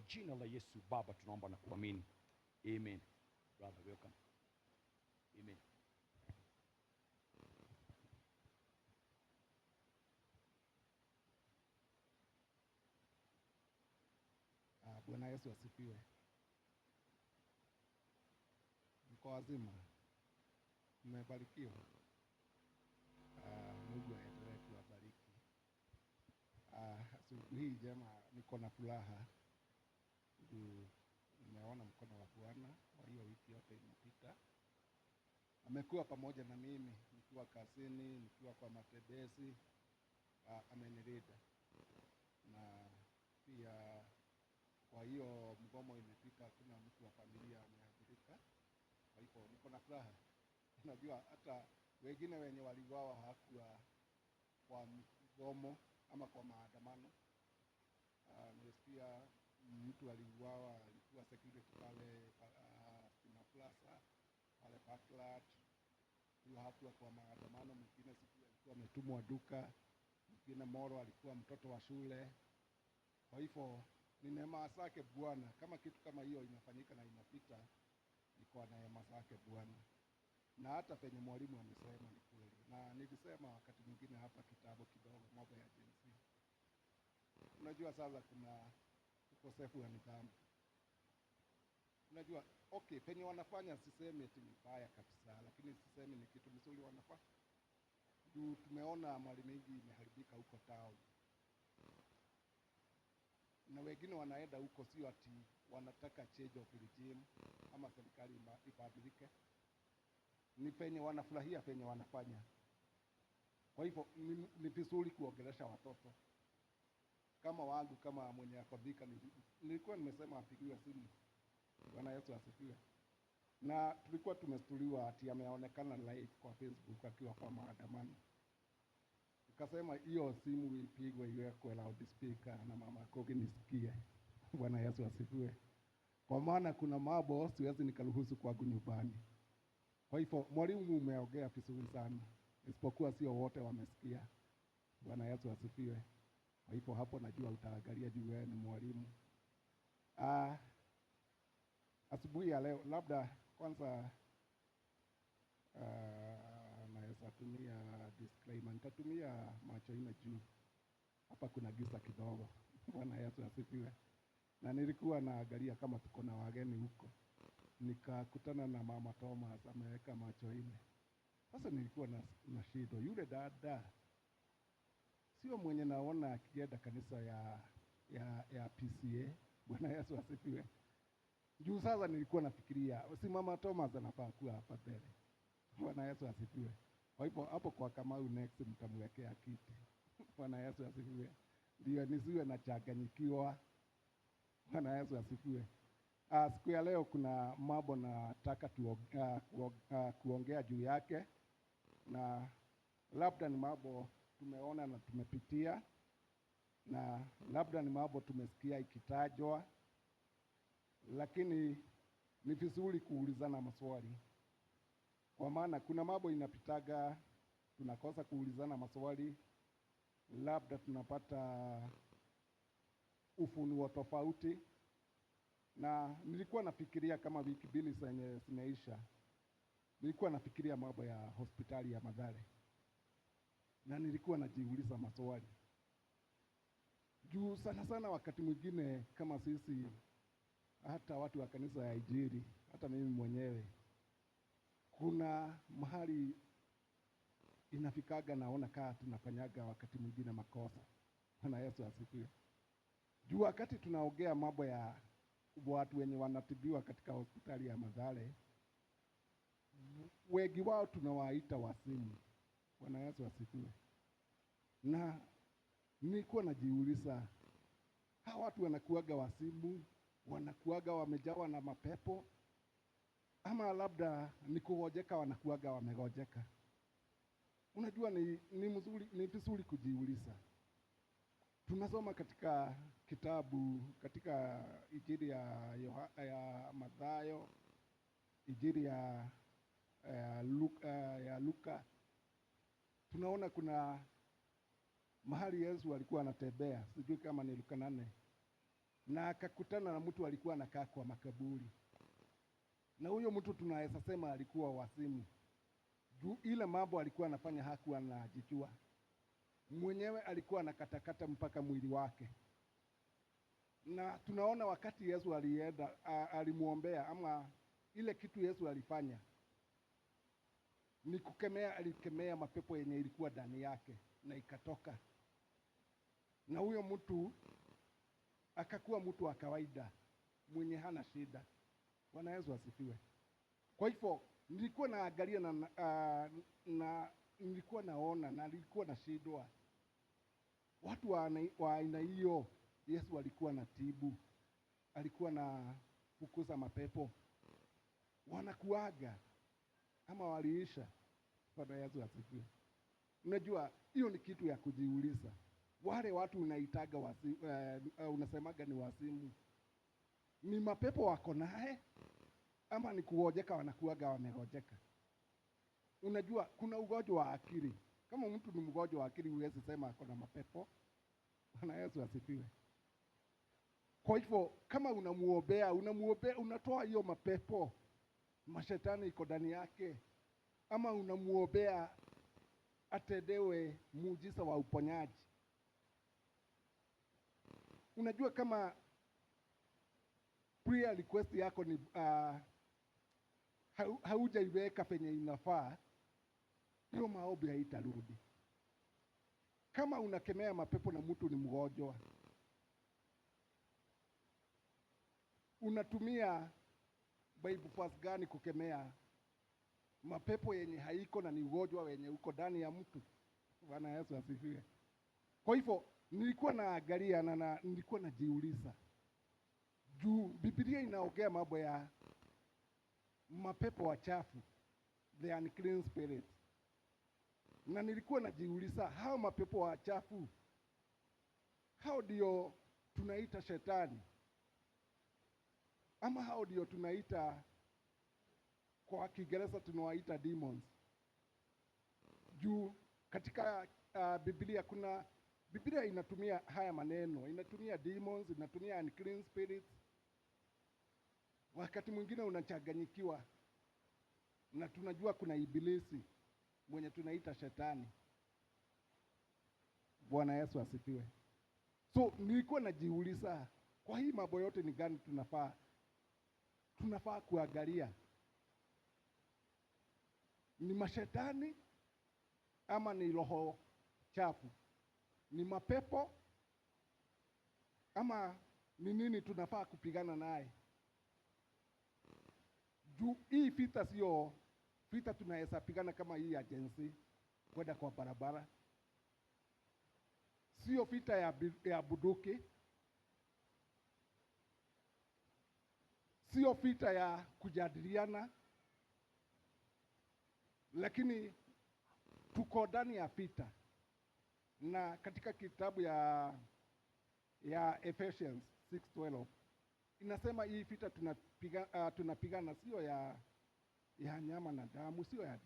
jina la Yesu Baba tunaomba na kuamini. Amen. Brother, welcome. Amen. Bwana Yesu asifiwe. Mko wazima? Mmebarikiwa? Mungu aendelee kuwabariki. Asubuhi hii jema niko na furaha. Nimeona mkono wa Bwana kwa hiyo wiki yote imepita. Amekuwa pamoja na mimi, nikiwa kazini, nikiwa kwa matembezi, amenilinda. Na pia kwa hiyo mgomo imepita, hakuna mtu wa familia ameathirika. Kwa hivyo niko na furaha. Unajua hata wengine wenye waliuawa hawakuwa kwa mgomo ama kwa maandamano. Nimesikia mtu aliuawa, alikuwa security pale Stima Plaza, pale Parkland. Huyo hakuwa kwa maandamano. Mwingine siku alikuwa ametumwa duka, mwingine Moro alikuwa mtoto wa shule. Kwa hivyo ni neema zake Bwana. Kama kitu kama hiyo inafanyika na inapita, ni kwa neema zake Bwana. Na hata penye mwalimu amesema ni kweli. Na nilisema wakati mwingine hapa kitabu kidogo mambo ya jinsi. Unajua sasa kuna ukosefu wa nidhamu. Unajua okay, penye wanafanya sisemi eti ni mbaya kabisa, lakini sisemi ni kitu mzuri wanafanya. Juu tumeona mali mingi imeharibika huko town. Na wengine wanaenda huko sio ati wanataka change of regime ama serikali ibadilike. Ni penye wanafurahia penye wanafanya. Kwa hivyo ni vizuri kuongelesha watoto. Kama wangu, kama mwenye akobika, nilikuwa nimesema apigiwe simu. Bwana Yesu asifiwe. Na tulikuwa tumestuliwa ati ameonekana live kwa Facebook akiwa kwa maandamano. Nikasema hiyo simu ipigwe iwekwe loudspeaker na mama Kogi nisikie. Bwana Yesu asifiwe. Kwa maana kuna mambo siwezi nikaruhusu kwangu nyumbani. Kwa hivyo mwalimu umeongea vizuri sana. Isipokuwa sio wote wamesikia. Bwana Yesu asifiwe. Kwa hivyo hapo najua utaangalia juu wewe ni mwalimu. Asubuhi ya leo labda kwanza naweza tumia disclaimer. Nitatumia macho ine juu. Hapa kuna giza kidogo. Bwana Yesu asifiwe. Na nilikuwa naangalia kama tuko na wageni huko. Nikakutana na mama Thomas ameweka macho ine. Sasa nilikuwa na shida. Yule dada sio mwenye naona akienda kanisa ya PCA. Bwana Yesu asifiwe. Juu sasa nilikuwa nafikiria si mama Thomas anafaa kuwa hapa mbele. Bwana Yesu asifiwe. Kwa hivyo hapo kwa Kamau next mtamwekea kiti. Bwana Yesu asifiwe. Ndio nisiwe nachanganyikiwa. Bwana Yesu asifiwe. Siku ya leo kuna mambo nataka kuongea juu yake. Na labda ni mambo tumeona na tumepitia. Na labda ni mambo tumesikia ikitajwa. Lakini ni vizuri kuulizana maswali. Kwa maana kuna mambo inapitaga, tunakosa kuulizana maswali. Labda tunapata ufunuo tofauti. Na nilikuwa nafikiria kama wiki mbili zenye zimeisha. Nilikuwa nafikiria mambo ya hospitali ya Mathare. Na nilikuwa najiuliza maswali. Juu sana sana wakati mwingine kama sisi hata watu wa kanisa ya Injili, hata mimi mwenyewe, kuna mahali inafikaga naona kaa tunafanyaga wakati mwingine makosa. Bwana Yesu asifiwe. Juu wakati tunaongea mambo ya watu wenye wanatibiwa katika hospitali ya Mathare, wengi wao tunawaita wasimu. Bwana Yesu asifiwe. Na nilikuwa najiuliza, hawa watu wanakuaga wasimu, wanakuaga wamejawa na mapepo, ama labda ni kugojeka wanakuaga wamegojeka. Unajua ni vizuri kujiuliza. Tunasoma katika kitabu, katika Injili ya Mathayo, Injili ya Luka. Tunaona kuna mahali Yesu alikuwa anatembea, sijui kama ni Luka 8. na akakutana na mtu alikuwa anakaa kwa makaburi, na huyo mtu tunaweza sema alikuwa wasimu. Juu ile mambo alikuwa anafanya hakuwa anajijua mwenyewe, alikuwa anakatakata mpaka mwili wake. Na tunaona wakati Yesu alienda, alimuombea, ama ile kitu Yesu alifanya ni kukemea, alikemea mapepo yenye ilikuwa ndani yake na ikatoka, na huyo mtu akakuwa mtu wa kawaida mwenye hana shida. Bwana Yesu asifiwe. Kwa hivyo nilikuwa naangalia na nilikuwa naona na nilikuwa na shidwa watu wa aina hiyo. Yesu alikuwa na tibu, alikuwa na fukuza mapepo, wanakuaga ama waliisha. Bwana Yesu asifiwe. Unajua hiyo ni kitu ya kujiuliza. Wale watu unaitaga unasemaga ni wasimu, ni mapepo wako naye ama ni kuojeka wanakuaga wamegojeka? Unajua kuna ugonjwa wa akili. Kama mtu ni mgonjwa wa akili huwezi sema ako na mapepo. Bwana Yesu asifiwe. Kwa hivyo kama unamuombea, unatoa hiyo mapepo, mashetani iko ndani yake, ama unamuombea atendewe muujiza wa uponyaji. Unajua kama prayer request yako ni haujaiweka penye inafaa, hiyo maombi haitarudi. Kama unakemea mapepo na mtu ni mgonjwa, unatumia Bible verse gani kukemea mapepo yenye haiko na ni ugonjwa wenye uko ndani ya mtu? Bwana Yesu asifiwe. Kwa hivyo nilikuwa naangalia na nilikuwa najiuliza, juu Biblia inaongea mambo ya mapepo wachafu, the unclean spirit, na nilikuwa najiuliza hao mapepo wachafu, hao ndio tunaita shetani ama hao ndio tunaita kwa Kiingereza tunawaita demons? Juu katika Biblia Biblia inatumia haya maneno, inatumia demons, inatumia unclean spirits. Wakati mwingine unachanganyikiwa, na tunajua kuna ibilisi mwenye tunaita shetani. Bwana Yesu asifiwe. So nilikuwa najiuliza, kwa hii mambo yote ni gani tunafaa kuangalia? Ni mashetani ama ni roho chafu? Ni mapepo ama ni nini tunafaa kupigana naye? Juu hii vita sio vita tunaweza pigana kama hii ya jensi kwenda kwa barabara. Sio vita ya bunduki. Sio vita ya kujadiliana. Lakini tuko ndani ya vita. Na katika kitabu ya Ephesians 6:12 inasema hii vita tunapigana sio ya nyama na damu, sio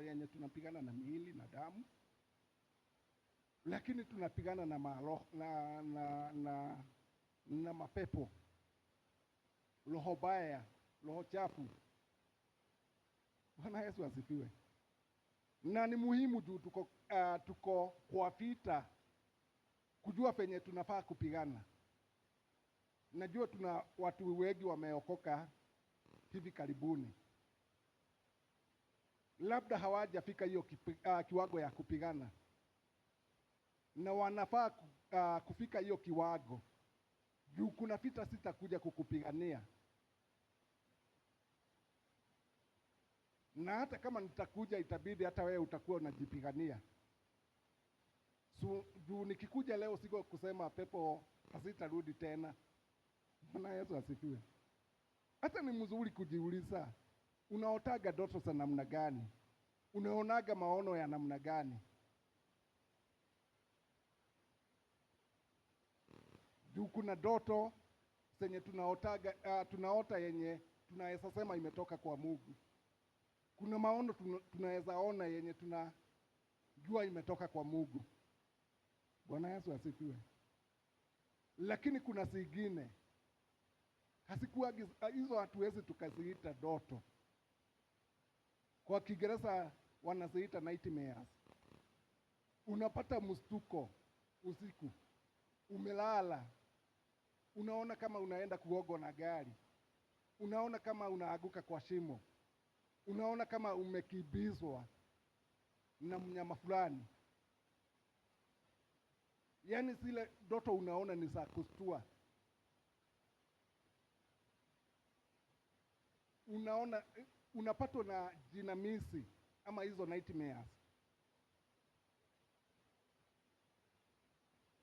yenye tunapigana na miili na damu, lakini tunapigana na maroho na mapepo, roho baya, roho chafu. Bwana Yesu asifiwe. Na ni muhimu juu tuko kwa vita kujua venye tunafaa kupigana. Najua tuna watu wengi wameokoka hivi karibuni, labda hawajafika hiyo kiwango ya kupigana, na wanafaa kufika hiyo kiwango, juu kuna vita sitakuja kukupigania. Na hata kama nitakuja itabidi hata wewe utakuwa unajipigania. So juu nikikuja leo siko kusema pepo hasitarudi tena. Bwana Yesu asifiwe. Hata ni mzuri kujiuliza, unaotaga ndoto za namna gani? Unaonaga maono ya namna gani? Juu kuna ndoto zenye tunaota yenye tunaweza sema imetoka kwa Mungu. Kuna maono tunaweza ona yenye tunajua imetoka kwa Mungu. Bwana Yesu asifiwe. lakini kuna zingine hasikuwa hizo, hatuwezi tukaziita ndoto. Kwa Kiingereza wanaziita nightmares. Unapata mstuko usiku, umelala, unaona kama unaenda kuogwa na gari, unaona kama unaaguka kwa shimo, unaona kama umekimbizwa na mnyama fulani. Yaani zile ndoto unaona ni za kustua. Unaona, unapatwa na jinamizi ama hizo nightmares,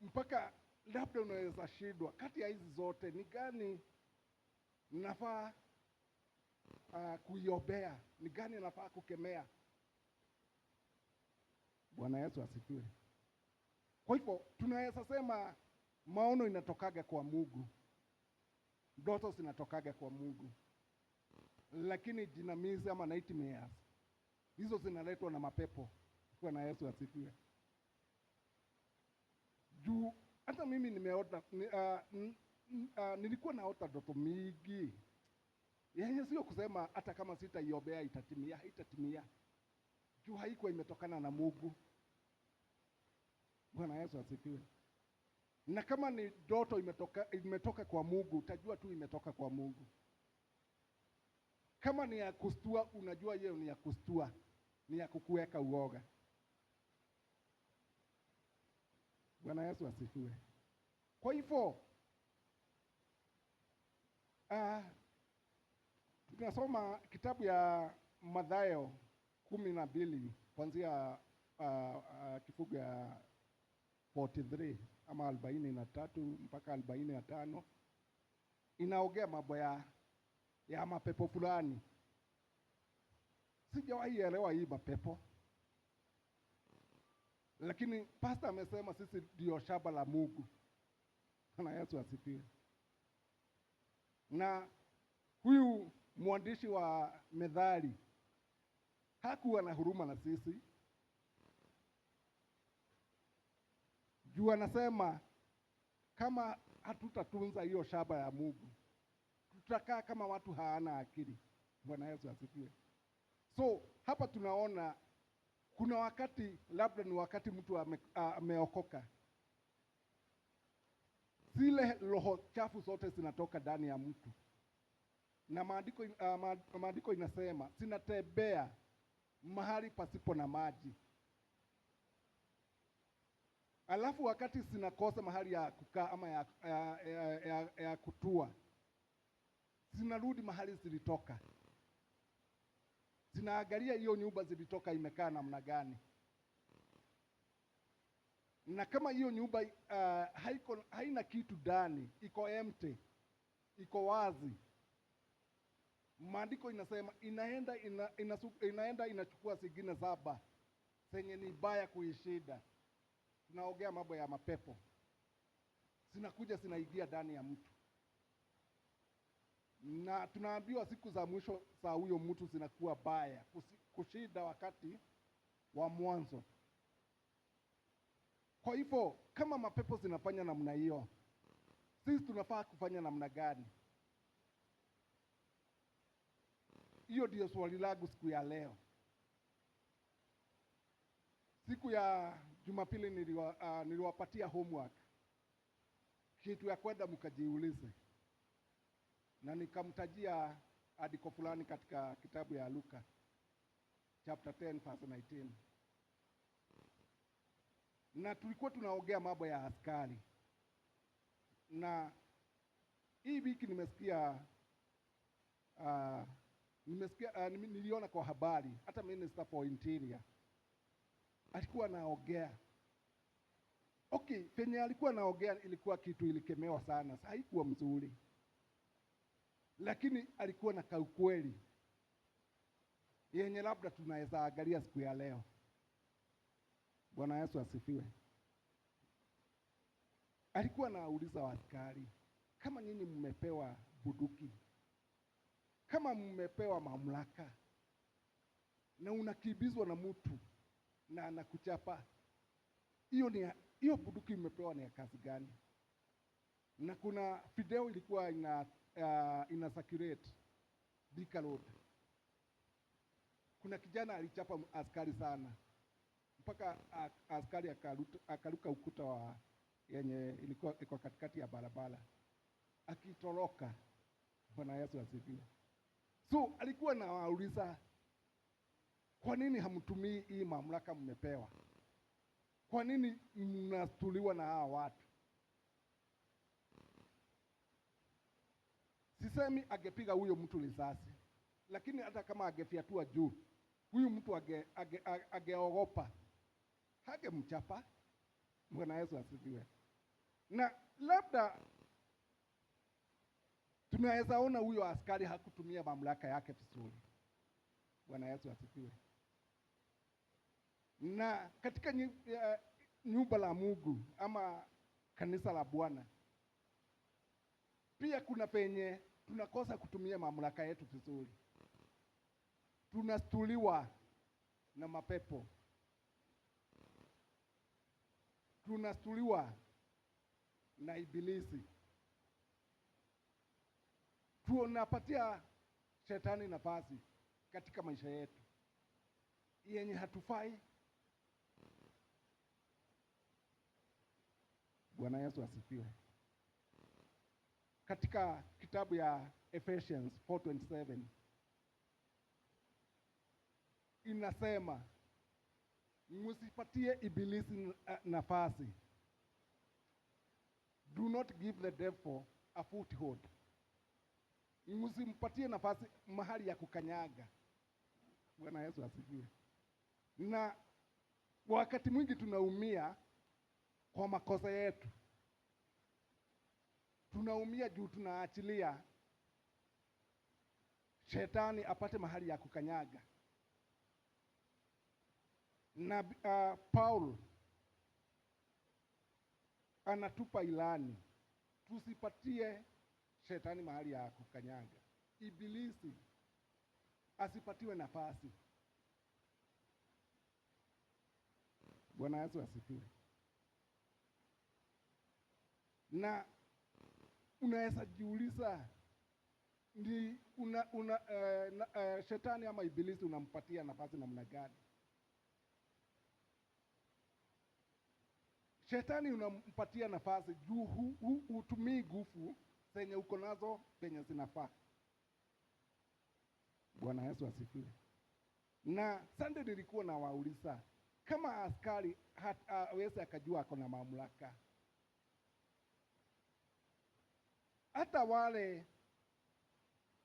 mpaka labda unaweza shindwa kati ya hizi zote ni gani nafaa kuiombea, ni gani nafaa kukemea. Bwana Yesu asifiwe. Kwa hivyo tunaweza sema maono inatokaga kwa Mungu, ndoto zinatokaga kwa Mungu, lakini jinamizi ama nightmares hizo zinaletwa na mapepo. Bwana Yesu asifiwe. Juu hata mimi nimeota nilikuwa naota ndoto mingi yenye sio kusema hata kama sitaiombea itatimia, haitatimia. Juu haikuwa imetokana na Mungu. Bwana Yesu asifiwe. Na kama ni ndoto imetoka kwa Mungu, utajua tu imetoka kwa Mungu. Kama ni ya kustua, unajua hiyo ni ya kustua, ni ya kukuweka uoga. Bwana Yesu asifiwe. Kwa hivyo tunasoma kitabu ya Mathayo 12 kuanzia kifungu ya 43 ama 43 mpaka 45. Inaongea mambo ya mapepo fulani. Sijawahi elewa hii mapepo, lakini pastor amesema sisi ndio shamba la Mungu. Bwana Yesu asifiwe. Na huyu mwandishi wa Methali hakuwa na huruma na sisi. Juu anasema kama hatutatunza hiyo shamba ya Mungu, tutakaa kama watu hawana akili. Bwana Yesu asifiwe. So hapa tunaona kuna wakati, labda ni wakati mtu ameokoka, zile roho chafu zote zinatoka ndani ya mtu, na maandiko inasema zinatembea mahali pasipo na maji. Alafu wakati zinakosa mahali ya kukaa ama ya kutua, zinarudi mahali zilitoka. Zinaangalia hiyo nyumba zilitoka imekaa namna gani. Na kama hiyo nyumba haina kitu ndani, iko empty, iko wazi, maandiko inasema inaenda inachukua zingine 7 zenye ni baya kuishinda. Tunaongea mambo ya mapepo. Zinakuja zinaingia ndani ya mtu. Na tunaambiwa siku za mwisho za huyo mtu zinakuwa baya kushinda wakati wa mwanzo. Kwa hivyo kama mapepo zinafanya namna hiyo, sisi tunafaa kufanya namna gani? Hiyo ndio swali langu siku ya leo. Siku ya Jumapili niliwapatia homework, kitu ya kwenda mkajiulize, na nikamtajia andiko fulani katika kitabu ya Luka chapter 10 verse 19. Na tulikuwa tunaongea mambo ya askari. Na hii wiki niliona kwa habari, hata Minister for Interior alikuwa anaongea. Okay, penye alikuwa anaongea ilikuwa kitu ilikemewa sana, haikuwa mzuri. Lakini alikuwa na kaukweli yenye labda tunaweza angalia siku ya leo. Bwana Yesu asifiwe. Alikuwa anauliza askari, kama nyinyi mmepewa bunduki, kama mmepewa mamlaka, na unakimbizwa na mtu na anakuchapa, hiyo bunduki mmepewa ni ya kazi gani? na kuna video ilikuwa ina circulate Thika Road. Kuna kijana alichapa askari sana mpaka askari akaruka ukuta wa yenye iko katikati ya barabara akitoroka. Bwana Yesu asifiwe. So alikuwa na wauliza, kwa nini hamtumii hii mamlaka mmepewa? Kwa nini mnastuliwa na hawa watu? Sisemi angepiga huyo mtu risasi, lakini hata kama angefyatua juu, huyu mtu angeogopa, hangemchapa. Bwana Yesu asifiwe. Na labda tunaweza ona huyo askari hakutumia mamlaka yake vizuri. Bwana Yesu asifiwe. Na katika nyumba la Mungu ama kanisa la Bwana pia kuna penye tunakosa kutumia mamlaka yetu vizuri. Tunastuliwa na mapepo, tunastuliwa na ibilisi, tunapatia shetani nafasi katika maisha yetu yenye hatufai. Bwana Yesu asifiwe. Katika kitabu ya Ephesians 4:27 inasema msipatie ibilisi nafasi. Do not give the devil a foothold. Msimpatie nafasi mahali ya kukanyaga. Bwana Yesu asifiwe. Na wakati mwingi tunaumia kwa makosa yetu. Tunaumia juu tunaachilia shetani apate mahali ya kukanyaga. Na Paul anatupa ilani, tusipatie shetani mahali ya kukanyaga. Ibilisi asipatiwe nafasi. Bwana Yesu asifiwe. Na unaweza jiuliza, shetani ama ibilisi unampatia nafasi namna gani? Shetani unampatia nafasi juu hutumii nguvu zenye uko nazo penye zinafaa. Bwana Yesu asifiwe. Na Sunday nilikuwa na wauliza, kama askari hawezi akajua ako na mamlaka,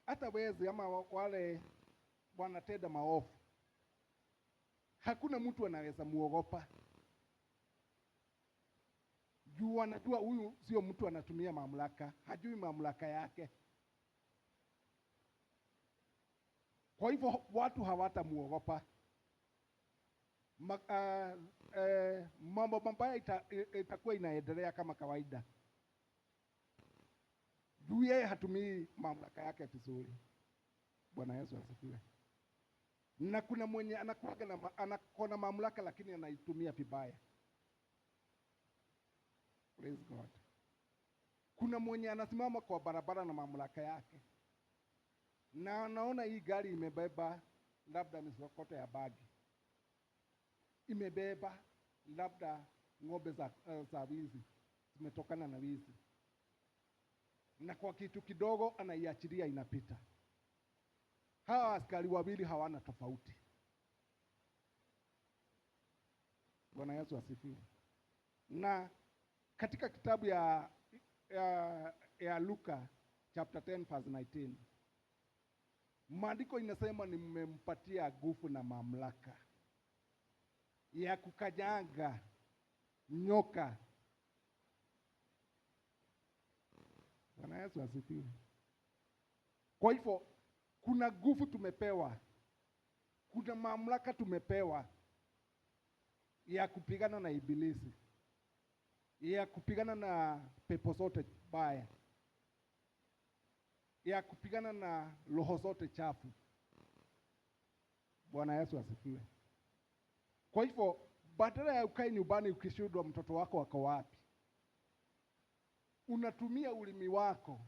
hata wezi ama wale wanatenda maovu, hakuna mtu anaweza muogopa juu anajua huyu sio mtu anatumia mamlaka, hajui mamlaka yake. Kwa hivyo watu hawatamuogopa. Mambo mabaya itakuwa inaendelea kama kawaida juu yeye hatumii mamlaka yake vizuri. Bwana Yesu asifiwe. Na kuna mwenye anakuwa na mamlaka lakini anaitumia vibaya. Praise God. Kuna mwenye anasimama kwa barabara na mamlaka yake, na anaona hii gari imebeba labda misokoto ya bagi, imebeba labda ng'ombe za wizi, zimetokana na wizi, na kwa kitu kidogo anaiachilia inapita. Hawa askari wawili hawana tofauti. Bwana Yesu asifiwe. Na katika kitabu ya Luka chapter 10 verse 19, maandiko inasema nimempatia nguvu na mamlaka ya kukanyaga nyoka. Bwana Yesu asifiwe. Kwa hivyo kuna nguvu tumepewa, kuna mamlaka tumepewa ya kupigana na ibilisi, ya kupigana na pepo zote baya, ya kupigana na roho zote chafu. Bwana Yesu asifiwe. Kwa hivyo badala ya ukae nyumbani ukishindwa mtoto wako wako wapi, unatumia ulimi wako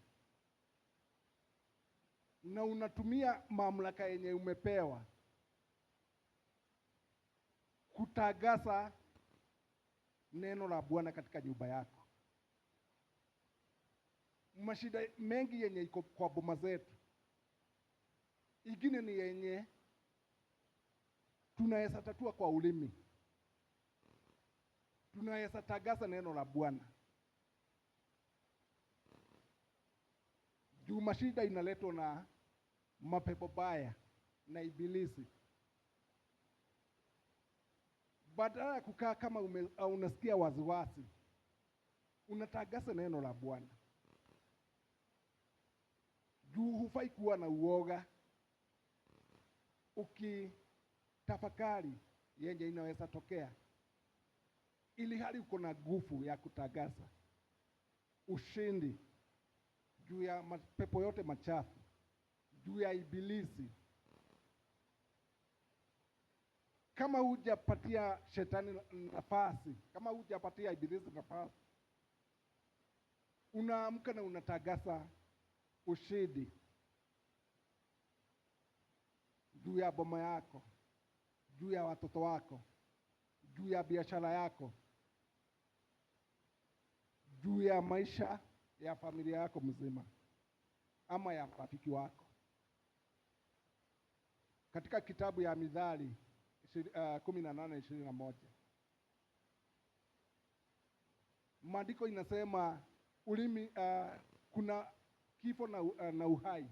na unatumia mamlaka yenye umepewa kutangaza neno la Bwana katika nyumba yako. Mashida mengi yenye iko kwa boma zetu, ingine ni yenye tunaweza tatua kwa ulimi. Tunaweza tangaza neno la Bwana. Juu mashida inaletwa na mapepo baya na ibilisi. Badala ya kukaa kama unasikia wasiwasi, unatangaza neno la Bwana. Juu hufai kuwa na uoga ukitafakari yenye inaweza tokea, ili hali uko na nguvu ya kutangaza ushindi juu ya mapepo yote machafu, juu ya ibilisi. Kama hujapatia shetani nafasi, kama hujapatia ibilisi nafasi, unaamka na unatangaza ushindi juu ya boma yako, juu ya watoto wako, juu ya biashara yako, juu ya maisha ya familia yako mzima, ama ya rafiki wako. Katika kitabu ya Mithali 18:21 maandiko inasema ulimi, kuna kifo na uhai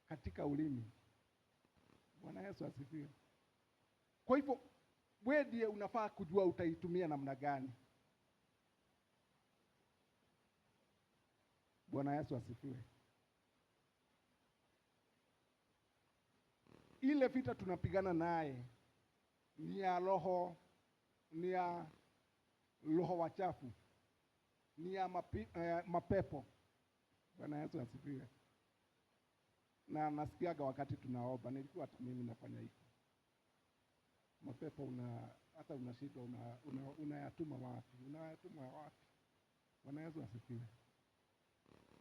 katika ulimi. Bwana Yesu asifiwe. Kwa hivyo wewe ndiye unafaa kujua utaitumia namna gani. Bwana Yesu asifiwe. Ile vita tunapigana naye ni ya roho, ni ya roho wachafu, ni ya mapepo. Bwana Yesu asifiwe. Na nasikiaga wakati tunaomba, nilikuwa hata mimi nafanya hivyo. Mapepo hata unashindwa unayatuma wapi? Unayatuma wapi? Bwana Yesu asifiwe.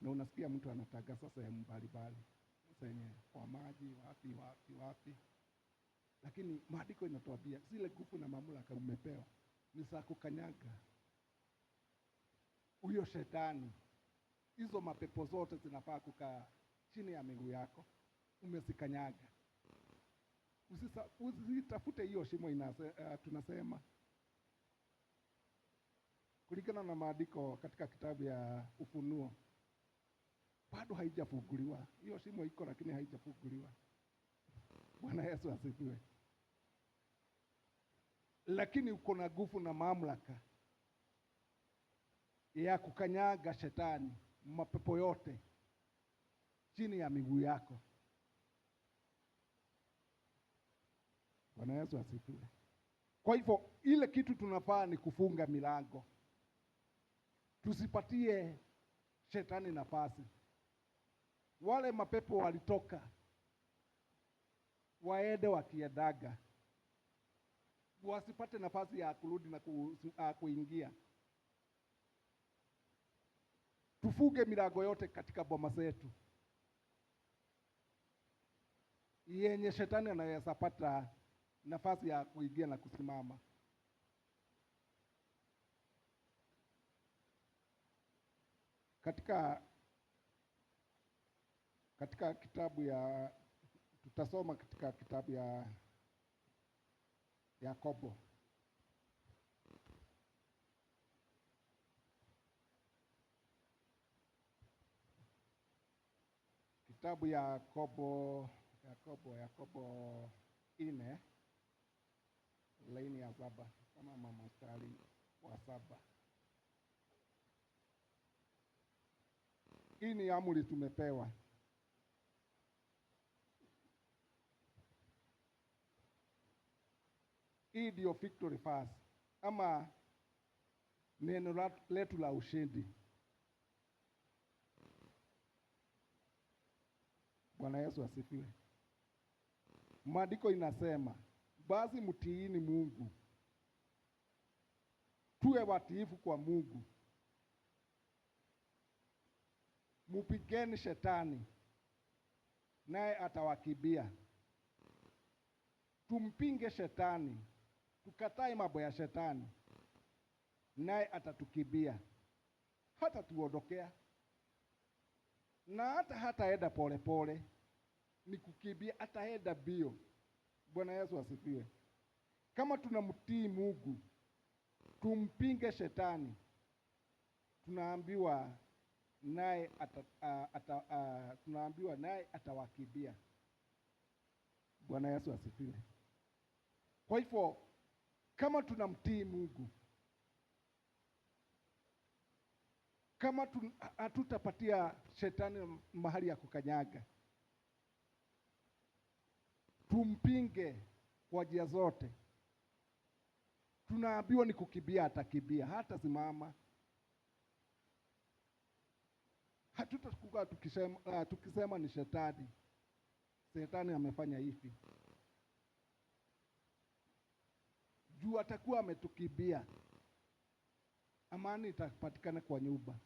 Na unasikia mtu anatangaza sehemu mbalimbali, senye kwa maji wapi. Lakini maandiko inatuambia zile nguvu na mamlaka umepewa ni za kukanyaga huyo shetani. Hizo mapepo zote zinafaa kukaa chini ya miguu yako, umezikanyaga. Usitafute hiyo shimo. Tunasema kulingana na maandiko katika kitabu ya Ufunuo, bado haijafunguliwa. Hiyo shimo iko lakini haijafunguliwa. Bwana Yesu asifiwe. Lakini uko na nguvu na mamlaka ya kukanyaga shetani, mapepo yote chini ya miguu yako. Bwana Yesu asifiwe. Kwa hivyo ile kitu tunafaa ni kufunga milango, tusipatie shetani nafasi. Wale mapepo walitoka, waende wakiedaga, wasipate nafasi ya kurudi na kuingia. Tufunge milango yote katika boma zetu yenye shetani anaweza pata nafasi ya kuingia na kusimama. Katika kitabu ya, tutasoma katika kitabu ya Yakobo. Kitabu ya Yakobo 4 laini ya 7 kama mstari wa 7. Hii ni amri tumepewa. Hii ndio victory verse, ama neno letu la ushindi. Bwana Yesu asifiwe. Maandiko inasema, basi mtiini Mungu, tuwe watiifu kwa Mungu, mupigeni shetani naye atawakimbia. Tumpinge shetani, tukatae mambo ya shetani, naye atatukimbia. Hata tuondokea, na hataenda pole pole, ni kukimbia, ataenda bio. Bwana Yesu asifiwe. Kama tunamtii Mungu, tumpinge shetani, tunaambiwa naye atawakimbia. Bwana Yesu asifiwe. Kwa hivyo kama tunamtii Mungu, kama hatutapatia shetani mahali ya kukanyaga, tumpinge kwa njia zote, tunaambiwa ni kukimbia, atakimbia, hata simama. Hatutakuwa tukisema ni shetani amefanya hivi, juu atakuwa ametukimbia. Amani itapatikana kwa nyumba,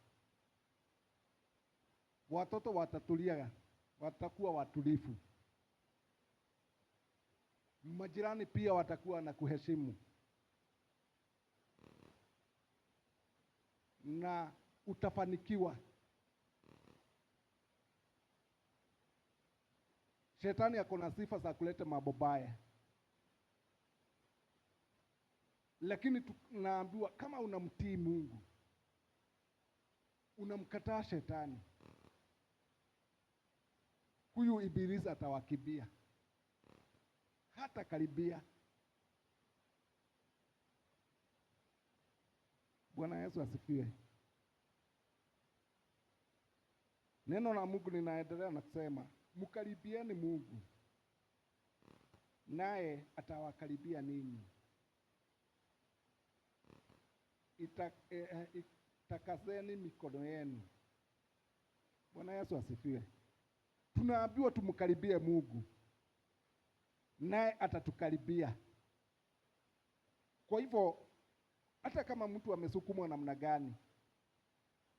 watoto watatulia, watakuwa watulivu, majirani pia watakuwa na kuheshimu, na utafanikiwa. Shetani ako na sifa za kuleta mambo baya, lakini tunaambiwa kama unamtii Mungu, unamkataa shetani, huyu ibilisi atawakimbia, hata karibia. Bwana Yesu asifiwe. Neno la Mungu linaendelea na kusema, mkaribieni Mungu naye atawakaribia ninyi. Itakaseni mikono yenu. Bwana Yesu asifiwe. Tunaambiwa tumkaribie Mungu naye atatukaribia. Kwa hivyo hata kama mtu amesukumwa namna gani,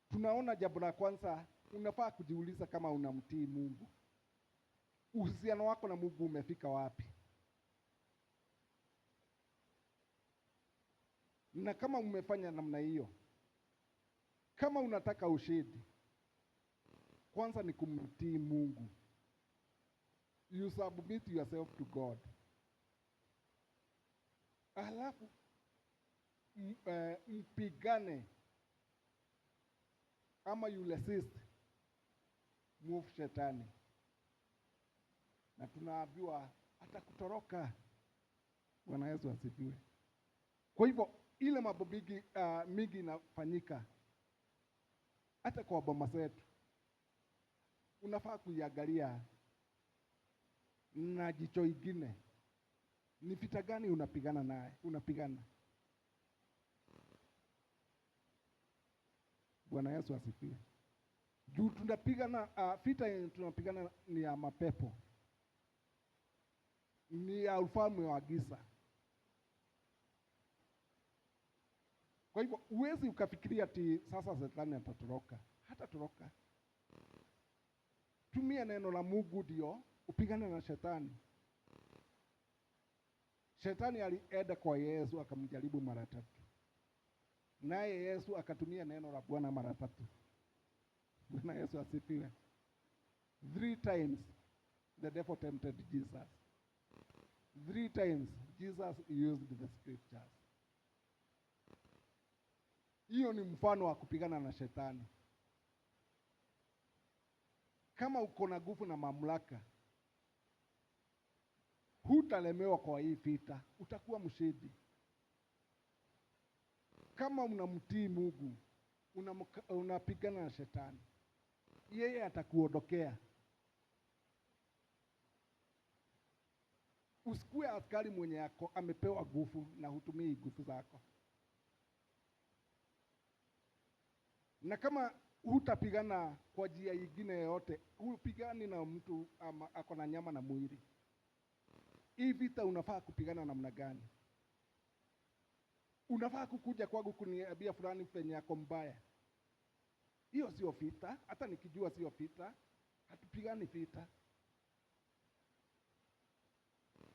tunaona jambo la kwanza, unafaa kujiuliza kama unamtii Mungu. Uhusiano wako na Mungu umefika wapi? Na kama umefanya namna hiyo, kama unataka ushindi, kwanza ni kumtii Mungu. You submit yourself to God. Alafu mpigane ama you resist move shetani, na tunaambiwa atakutoroka. Bwana Yesu asifiwe. Kwa hivyo ile mambo mingi inafanyika hata kwa boma zetu, unafaa kuiangalia na jicho ingine. Ni vita gani unapigana? Bwana Yesu asifiwe. Juu tunapigana vita tunapigana ni ya mapepo, ni ya ufalme wa giza. Kwa hivyo huwezi ukafikiria ati sasa shetani atatoroka. Hatatoroka. Tumia neno la Mungu ndio upigane na shetani. Shetani alienda kwa Yesu akamjaribu mara 3, naye Yesu akatumia neno la Bwana mara 3. Bwana Yesu asifiwe. 3 times the devil tempted Jesus. 3 times Jesus used the scriptures. Hiyo ni mfano wa kupigana na shetani. Kama uko na nguvu na mamlaka, hutalemewa kwa hii vita, utakuwa mshindi. Kama unamtii Mungu, unapigana na shetani, yeye atakuondokea. Usikue askari mwenye amepewa nguvu na hutumii nguvu zako. Na kama hutapigana kwa njia nyingine yoyote, hupigani na mtu ako na nyama na mwili, hii vita unafaa kupigana namna gani? Unafaa kukuja kwangu kuniambia fulani penye yako mbaya, Hiyo sio vita. Hata nikijua sio vita, hatupigani vita.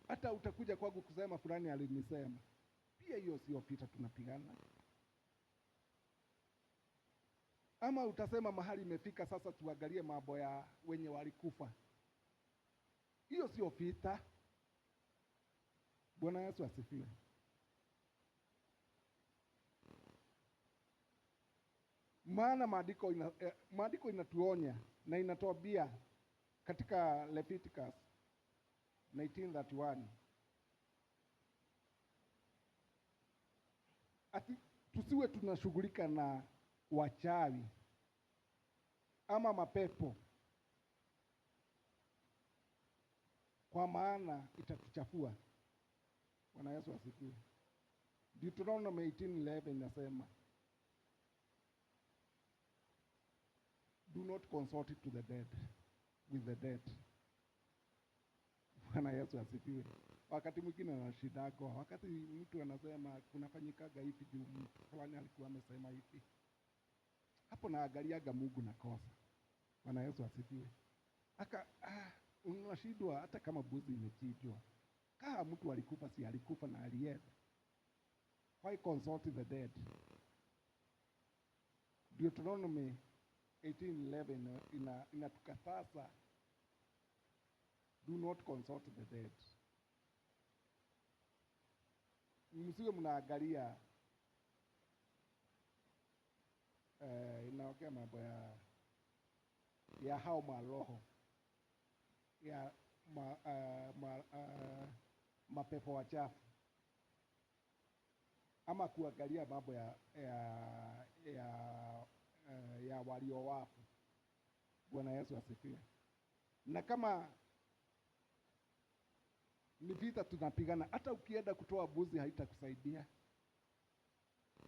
Hata utakuja kwangu kusema fulani alinisema, pia hiyo sio vita tunapigana. Ama utasema mahali imefika sasa tuangalie mambo ya wenye walikufa, hiyo sio vita. Bwana Yesu asifiwe. Maana maandiko inatuonya na inatuambia katika Leviticus 19:31 ati tusiwe tunashughulika na wachawi ama mapepo, kwa maana itatuchafua. Bwana Yesu asifiwe. Deuteronomy 18:11 inasema, do not consort to the dead with the dead. Bwana Yesu asifiwe. Wakati mwingine na shida yako, wakati mtu anasema kunafanyikaga hivi juu mtu fulani alikuwa amesema hivi, hapo naangaliaga Mungu na kosa. Bwana Yesu asifiwe. Unashindwa hata kama mbuzi imechinjwa. Kama mtu alikufa, si alikufa na alienda. Why consult the dead? Deuteronomy 18:11 inatukataza, do not consult the dead. Msiwe mnaangalia inaongea mambo ya hao maroho ya mapepo wachafu, ama kuangalia mambo ya walio wafu. Bwana Yesu asifiwe. Na kama ni vita tunapigana, hata ukienda kutoa mbuzi haitakusaidia.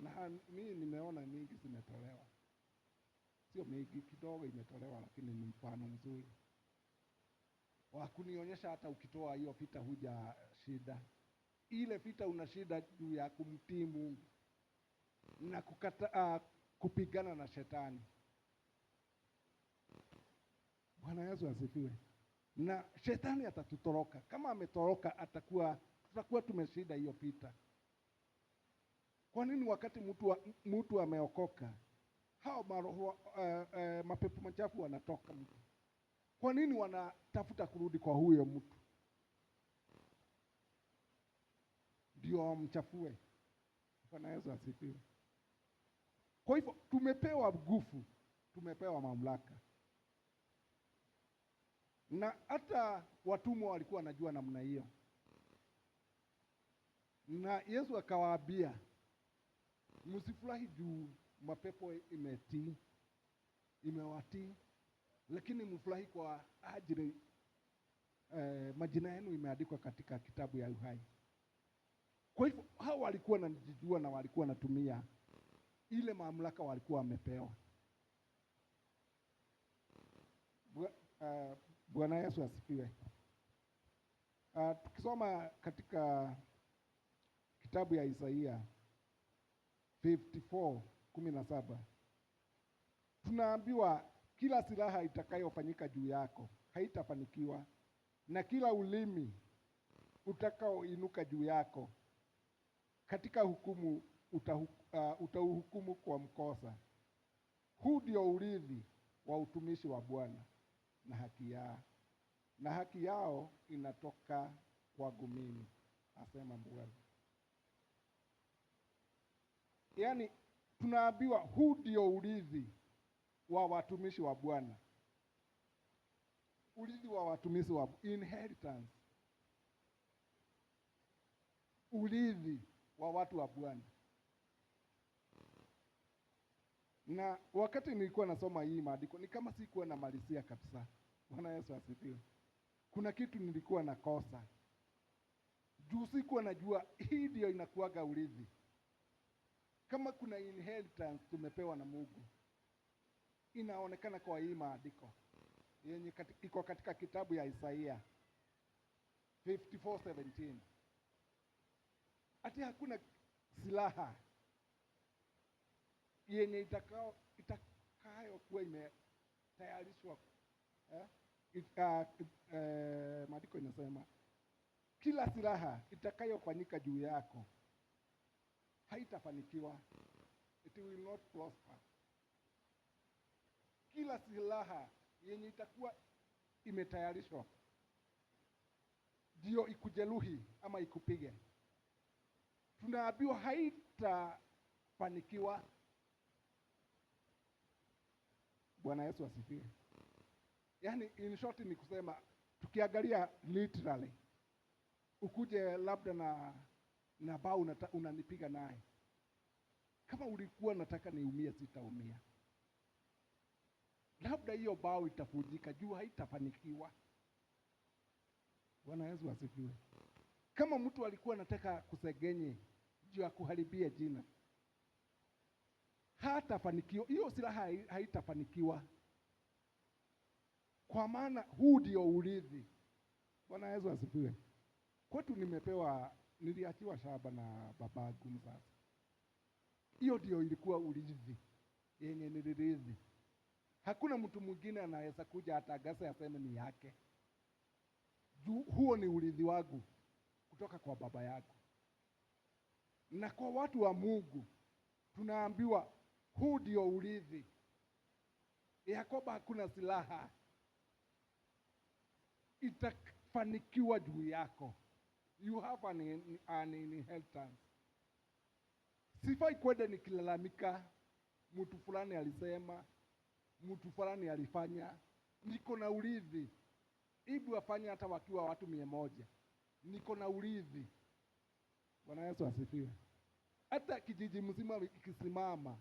Na mimi nimeona mingi zimetolewa, sio mingi, kidogo imetolewa, lakini ni mfano mzuri wa kunionyesha hata ukitoa hiyo vita huja shida. Ile vita una shida juu ya kumtii Mungu na kupigana na shetani. Bwana Yesu asifiwe. Na shetani atatutoroka. Kama ametoroka, tutakuwa tumeshinda hiyo vita. Kwa nini wakati mtu ameokoka, hao maroho mapepo machafu wanatoka mtu? Kwa nini wanatafuta kurudi kwa huyo mtu? Ndio wamchafue. Bwana Yesu asifiwe. Kwa hivyo tumepewa nguvu, tumepewa mamlaka. Na hata watumwa walikuwa wanajua namna hiyo. Na Yesu akawaambia, msifurahi juu mapepo imewatii, lakini mfurahi kwa ajili majina yenu imeandikwa katika kitabu ya uhai. Kwa hivyo hao walikuwa wanajijua na walikuwa wanatumia ile mamlaka walikuwa wamepewa. Bwana Yesu asifiwe. Tukisoma katika kitabu ya Isaia 54:17 tunaambiwa kila silaha itakayofanyika juu yako haitafanikiwa, na kila ulimi utakaoinuka juu yako katika hukumu utauhukumu kwa mkosa. Huu ndio urithi wa utumishi wa Bwana na haki yao inatoka kwangu mimi, asema Bwana. Yaani tunaambiwa huu ndio urithi wa watumishi wa Bwana. Urithi wa watumishi wa inheritance. Urithi wa watu wa Bwana. Na wakati nilikuwa nasoma hii maandiko ni kama sikuwa namalizia kabisa. Bwana Yesu asifiwe. Kuna kitu nilikuwa nakosa. Juu sikuwa najua hii ndio inakuwaga urithi. Kama kuna inheritance tumepewa na Mungu, inaonekana kwa hii maandiko yenye iko katika kitabu ya Isaia 54:17. Ati hakuna silaha yenye itakayokuwa imetayarishwa maandiko inasema kila silaha itakayofanyika juu yako haitafanikiwa, it will not prosper. Kila silaha yenye itakuwa imetayarishwa ndio ikujeruhi ama ikupige, tunaambiwa haitafanikiwa. Bwana Yesu asifiwe. Yaani in short ni kusema, tukiangalia literally, ukuje labda na bao unanipiga naye, kama ulikuwa nataka niumie, sitaumia. Labda hiyo bao itavunjika juu haitafanikiwa. Bwana Yesu asifiwe. Kama mtu alikuwa anataka kusegenye juu ya kuharibia jina, hatafanikiwa. Hiyo silaha haitafanikiwa. Kwa maana huu ndio urithi. Bwana Yesu asifiwe. Kwetu niliachiwa shamba na babangu mzazi. Hiyo ndio ilikuwa urithi yenye nilirithi. Hakuna mtu mwingine anaweza kuja atagasa aseme ni yake. Huo ni urithi wangu kutoka kwa baba yako. Na kwa watu wa Mungu tunaambiwa huu ndio urithi. Yakoba hakuna silaha itafanikiwa juu yako. You have an inheritance. Sifai kwenda nikilalamika, mtu fulani alisema, mtu fulani alifanya. Niko na urithi. Ibu wafanya hata wakiwa watu 100. Niko na urithi. Bwana Yesu asifiwe. Hata kijiji mzima ikisimama,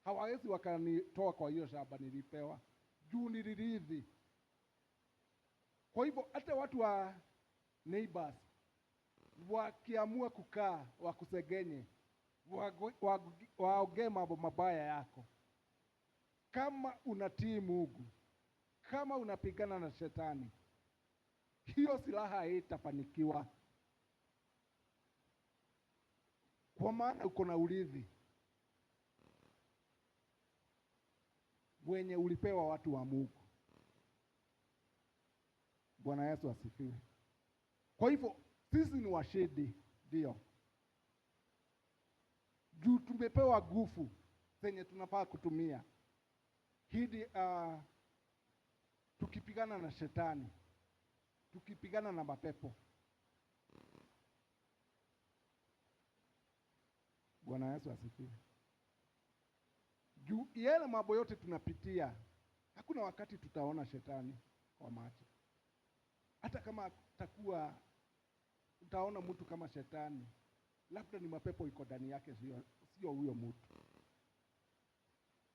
hawawezi wakanitoa kwa hiyo shamba nilipewa. Juu nilirithi. Kwa hivyo hata watu wa neighbors wakiamua kukaa wakusegenye, waongee mambo mabaya yako, kama unatii Mungu, kama unapigana na shetani, hiyo silaha haitafanikiwa. Kwa maana uko na urithi wenye ulipewa watu wa Mungu. Bwana Yesu asifiwe. Kwa hivyo sisi ni washindi, ndio. Juu tumepewa nguvu zenye tunafaa kutumia. Hidi tukipigana na shetani, tukipigana na mapepo. Bwana Yesu asifiwe. Juu yale mambo yote tunapitia, hakuna wakati tutaona shetani kwa macho. Hata kama utaona mtu kama shetani, labda ni mapepo iko ndani yake, sio huyo mtu.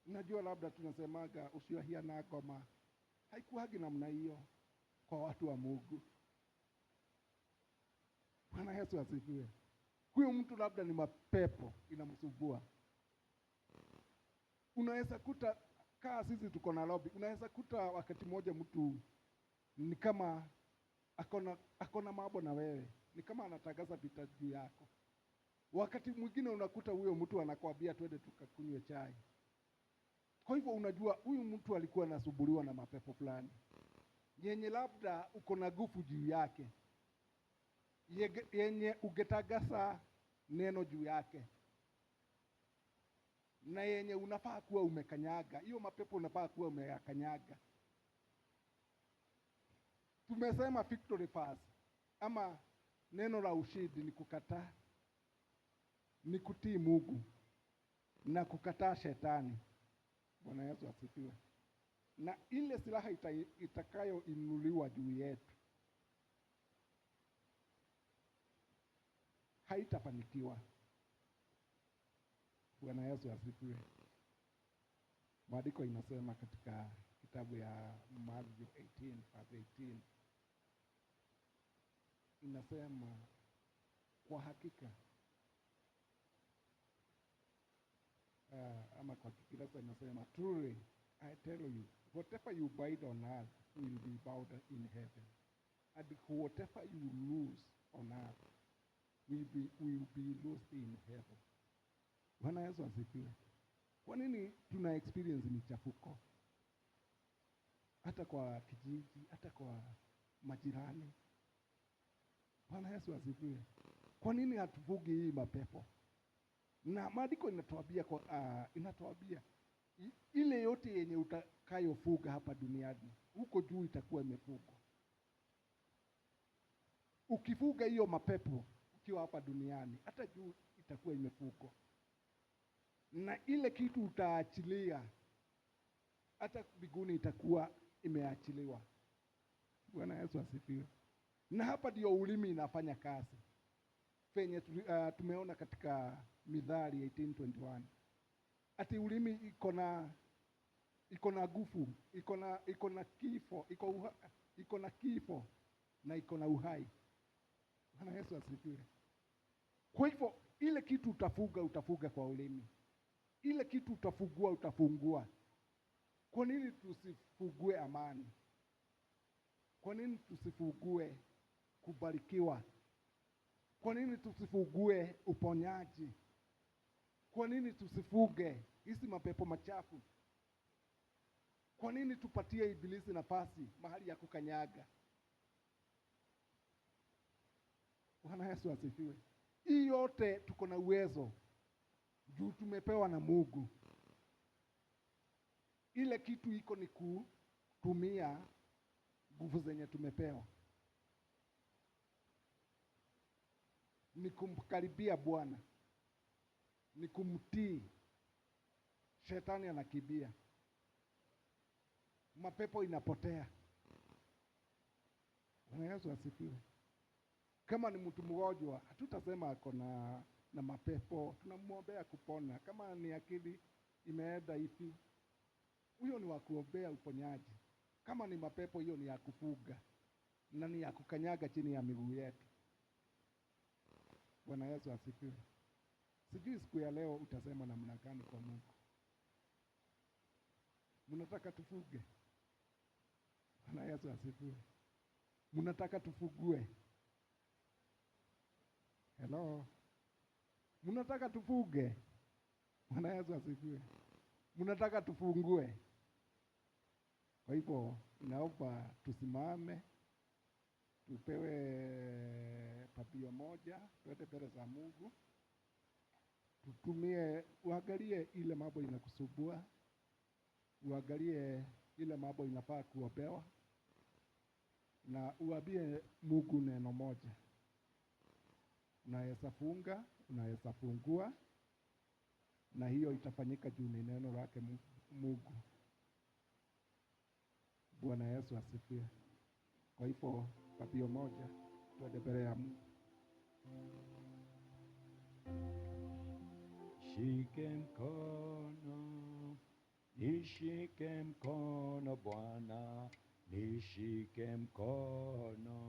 Unajua labda tunasemaga usiwahia na ngoma. Haikuhagi namna hiyo kwa watu wa Mungu. Bwana Yesu asifiwe. Huyo mtu labda ni mapepo inamsumbua. Unaweza kuta sisi tuko na lobby. Unaweza kuta wakati mmoja mtu ni kama akona mambo na wewe, ni kama anatangaza vita juu yako. Wakati mwingine unakuta huyo mtu anakuambia twende tukakunywe chai. Kwa hivyo unajua huyu mtu alikuwa anasumbuliwa na mapepo fulani, yenye labda uko na nguvu juu yake, yenye ungetagasa neno juu yake, na yenye unafaa kuwa umekanyaga. Hiyo mapepo unafaa kuwa umekanyaga. Tumesema victory first, ama neno la ushindi ni kukataa, ni kutii Mungu na kukataa shetani. Bwana Yesu asifiwe. Na ile silaha itakayoinuliwa juu yetu haitafanikiwa. Bwana Yesu asifiwe. Maandiko inasema katika kitabu ya Matthew 18:18, inasema kwa hakika, ama kwa Kiingereza inasema truly I tell you, whatever you bind on earth will be bound in heaven, and whatever you loose on earth will be loosed in heaven. Bwana Yesu asifiwe. Kwa nini tuna experience michafuko? Hata kwa kijiji, hata kwa majirani. Bwana Yesu asifiwe. Kwa nini hatufugi hii mapepo? Na maandiko inatuambia ile yote yenye utakayofuga hapa duniani, huko juu itakuwa imefugwa. Ukifuga hiyo mapepo ukiwa hapa duniani, hata juu itakuwa imefugwa. Na ile kitu utaachilia, hata mbinguni itakuwa imeachiliwa. Bwana Yesu asifiwe. Na hapa ndio ulimi inafanya kazi. Penye tumeona katika Mithali 18:21. Ati ulimi iko na nguvu, iko na kifo, iko na kifo na iko na uhai. Bwana Yesu asifiwe. Kwa hivyo ile kitu utafuga kwa ulimi. Ile kitu utafungua. Kwa nini tusifugue amani? Kwa nini tusifugue kubarikiwa? Kwa nini tusifugue uponyaji? Kwa nini tusifuge hizi mapepo machafu? Kwa nini tupatie ibilisi nafasi mahali ya kukanyaga? Bwana Yesu asifiwe. Hii yote tuko na uwezo juu tumepewa na Mungu. Ile kitu iko ni kutumia nguvu zenye tumepewa. Ni kumkaribia Bwana. Ni kumtii. Shetani anakimbia. Mapepo inapotea. Bwana Yesu asifiwe. Kama ni mtu mgonjwa, hatutasema ako na mapepo, tunamwombea kupona. Kama ni akili imeenda hivi, huyo ni wa kuombea uponyaji. Kama ni mapepo, hiyo ni ya kufuga na ni ya kukanyaga chini ya miguu yetu. Bwana Yesu asifiwe. Sijui siku ya leo utasema namna gani kwa Mungu. Mnataka tufuge? Bwana Yesu asifiwe. Mnataka tufugue? Hello. Mnataka tufuge? Bwana Yesu asifiwe. Mnataka tufungue? Kwa hivyo naomba tusimame, tupewe papio moja, tuende mbele za Mungu. Uangalie ile mambo inakusumbua. Uangalie ile mambo inafaa kuombewa. Na uambie Mungu neno moja. Unaweza funga, unaweza fungua, na hiyo itafanyika juu ni neno lake Mungu. Bwana Yesu asifiwe. Kwa hivyo papio moja, tuende mbele ya Mungu. Shike mkono, nishike mkono Bwana, nishike mkono.